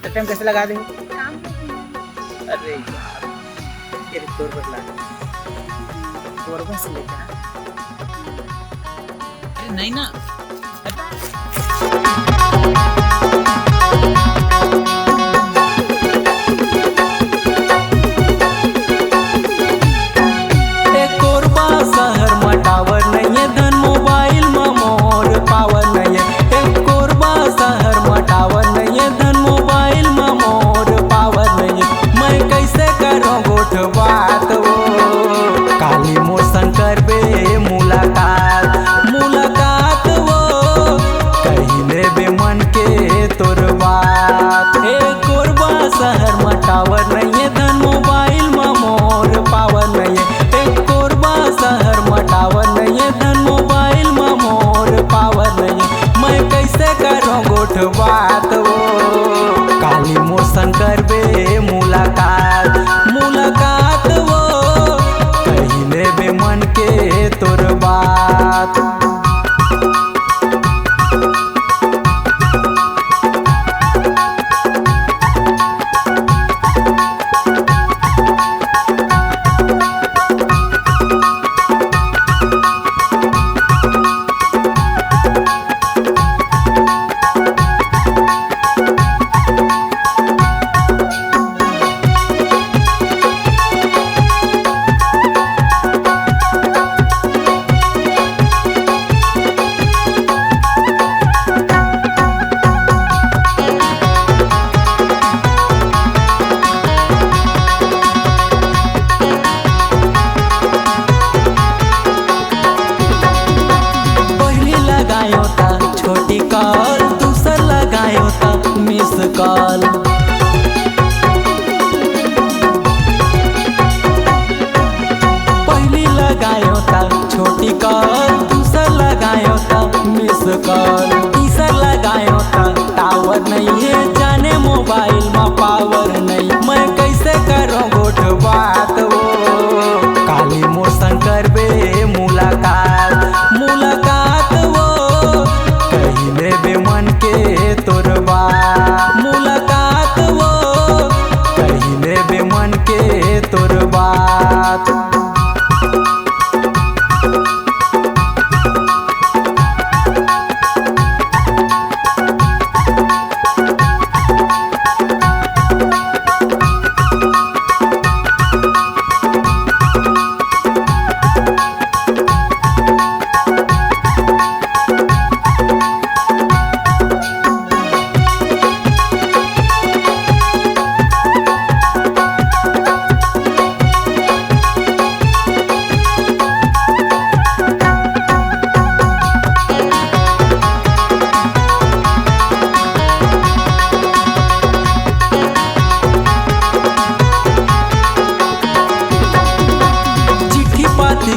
तो टाइम कैसे लगा दे? काम कर रही हूँ। अरे यार तेरे तौर पर लगा तौर से लेकर अरे नहीं ना। बात वो काली मोर शंकर बे मुलाकात वो कहले बे मन के तोर बात। कोरबा शहर में टावर नहीं है, धन मोबाइल में मोर पावर नहीं है। कोरबा शहर में टावर नहीं है, धन मोबाइल में मोर पावर नहीं है। मैं कैसे करूँ गोठ बात वो काली मोर शंकर बे मुलाकात वो कहले बे मन के तोर बात। छोटी कॉल दूसर लगायो था मिस कॉल। पहली लगायो था छोटी कॉल, दूसर लगायो था मिस कॉल, तीसर लगायो था टावर नहीं है, जाने मोबाइल में पावर नहीं। मैं कैसे करूँ गोठ बात वो काली मोर शंकर बे मुलाकात वो कहले बे मन के तोर बात। मुलाकात वो कहले बे मन के तोर बात।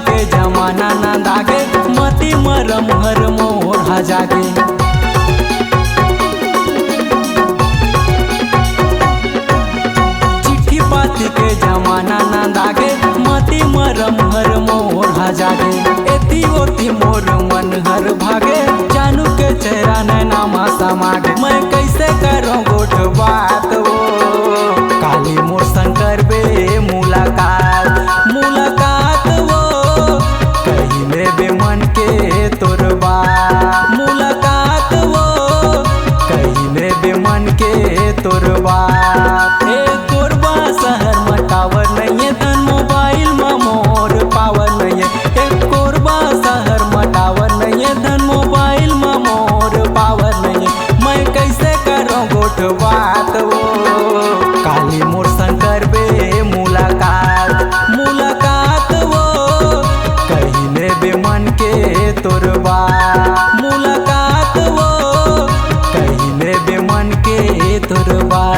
के जमाना ना दागे मती मरम हर मोर जागे। चिट्ठी पाती के जमाना ना दागे मती मरम हर मोर जागे। एती ओती मोर मन हर भागे, जानू के चेहरा नैना मासा मागे। मैं कैसे करूँ गोठ बात वो काली मोर शंकर बे मुलाकात वो कहले बे मन के तोर बात। मुलाकात वो कहले बे मन के तोर बात। कोरबा शहर में टावर नहीं है, धन मोबाइल में मोर पावर नहीं है। कोरबा शहर में टावर नहीं है, धन मोबाइल में मोर पावर नहीं है। मैं कैसे करूँ गोठ बात वो काली मोर शंकर बे मुलाकात वो कहले बे मन के तोर बात। मुलाकात वो कहले बे मन के तोर बात।